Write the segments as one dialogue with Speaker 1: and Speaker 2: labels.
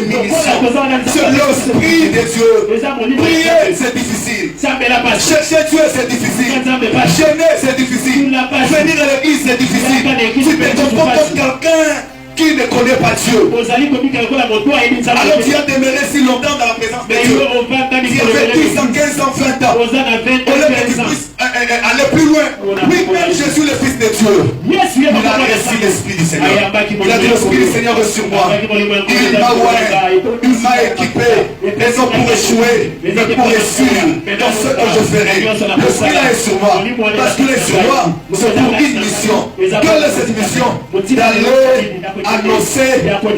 Speaker 1: de munitions. C'est l'esprit de Dieu. Prier, c'est difficile. Chercher Dieu, c'est difficile. Jeûner, c'est difficile. Venir à l'église, c'est difficile. Tu te comportes comme quelqu'un qui ne connaît pas Dieu. Alors tu as demeuré si longtemps dans la présence de Dieu. Tu as fait 10 ans, 15 ans, 20 ans. Au lieu que tu puisses aller plus loin. Oui, même je suis le Fils de Dieu. Il a reçu l'Esprit du Seigneur. Il a dit l'Esprit du Seigneur est sur moi. Il m'a ouvert, il m'a équipé. Et non pour échouer, mais pour réussir dans ce que je ferai. L'Esprit là est sur moi. Parce qu'il est sur moi, c'est pour une mission. Quelle est cette mission? D'aller annoncer la bonne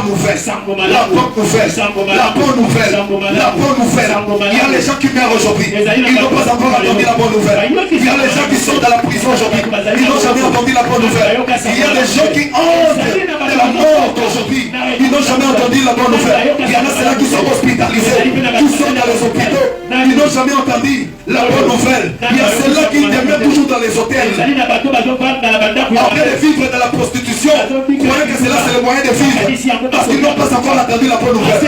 Speaker 1: nouvelle. La bonne nouvelle. La bonne nouvelle. La bonne nouvelle. Il y a les gens qui meurent aujourd'hui. Ils n'ont pas encore entendu la bonne nouvelle. Il y a les gens qui sont dans la prison aujourd'hui. Ils n'ont jamais entendu la bonne nouvelle. Il y a des gens qui entrent de la mort aujourd'hui. Ils n'ont jamais entendu la bonne nouvelle. Il y en a ceux-là qui sont hospitalisés, qui sont dans les hôpitaux. Ils n'ont jamais entendu la bonne nouvelle. Il y a ceux-là qui demeurent toujours dans les hôtels. En train de vivre dans la prostitution, croyant que cela c'est le moyen de vivre. Parce qu'ils n'ont pas encore entendu la bonne nouvelle.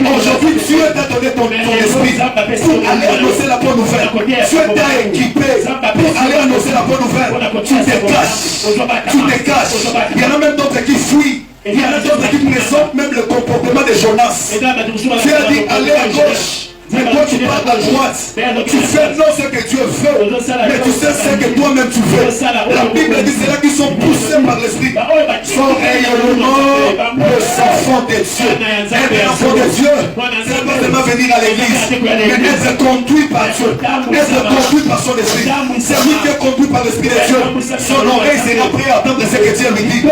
Speaker 1: Mais aujourd'hui, Dieu t'a donné ton esprit pour aller annoncer la bonne nouvelle. Dieu t'a équipé pour aller annoncer la bonne nouvelle. Tu te caches. Tu te caches. Il y en a même d'autres qui fuient. Il y en a d'autres qui présentent même le comportement de Jonas. Dieu a dit allez à gauche. Mais toi tu pars à droite. Tu fais non ce que Dieu veut. Mais tu sais ce que toi-même tu veux. La Bible dit c'est là qu'ils sont poussés par l'esprit. Son rayonnement les enfants de Dieu. Être enfant de Dieu, c'est pas seulement venir à l'église, mais être conduit par Dieu. Être conduit par son esprit. C'est lui qui est conduit par l'esprit de Dieu. Son oreille sera prêt à entendre ce que Dieu lui dit.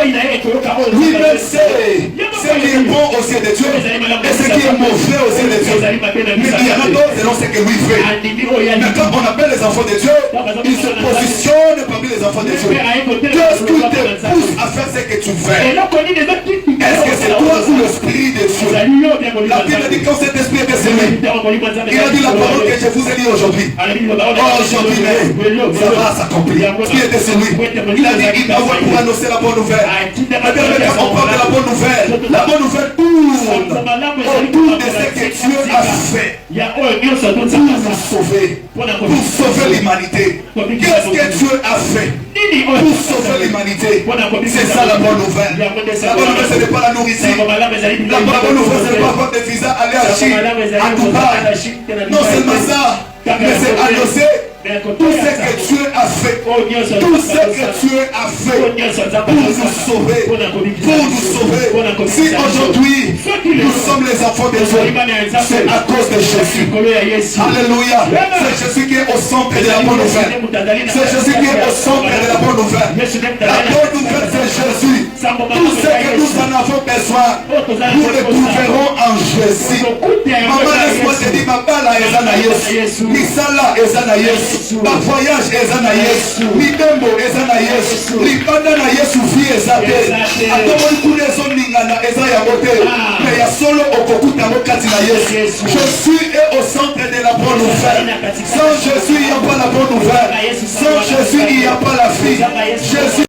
Speaker 1: Lui-même sait ce qui est bon aux yeux de Dieu et ce qui est mauvais aux yeux de Dieu. Mais il y en a d'autres selon ce que lui fait. Mais quand on appelle les enfants de Dieu, ils se positionnent parmi les enfants de Dieu. Qu'est-ce qui te pousse à faire ce que tu fais? Est-ce que c'est toi ou l'esprit de Dieu? La Bible dit quand cet esprit était semé, il a dit la parole que je vous ai dit aujourd'hui. Aujourd'hui même, ça va s'accomplir. Qui était celui? Il a dit il m'envoie pour annoncer la bonne nouvelle. Quand on parle de la bonne nouvelle tourne autour de ce que Dieu a fait. Pour nous sauver, pour sauver l'humanité. Qu'est-ce que Dieu a fait pour sauver l'humanité? C'est ça la bonne nouvelle. La bonne nouvelle, ce n'est pas la nourriture. La bonne nouvelle, ce n'est pas avoir des visas, aller à Chine, à Dubaï. Non seulement ça, mais c'est annoncer tout ce que Dieu a fait. Tout ce que Dieu a fait pour nous sauver. Pour nous sauver. Si aujourd'hui nous sommes les enfants de Dieu, c'est à cause de Jésus. Alléluia. C'est Jésus qui est au centre de la bonne nouvelle. C'est Jésus qui est au centre de la bonne nouvelle. La bonne nouvelle, c'est Jésus. Tout ce que nous en avons besoin, nous le trouverons en Jésus. Maman, laisse-moi te dire, ma balle est en Yesu. Misala est en Yesu. Ma voyage est en Yesu. Midembo est en Yesu. Libanda na Yesu vie ezate. Atomo ikune zo ningana eza ya mote. Mais ya solo okokuta mokati na Yesu. Jésus est au centre de la bonne nouvelle. Sans Jésus, il n'y a pas la bonne nouvelle. Sans Jésus, il n'y a pas la vie. Jésus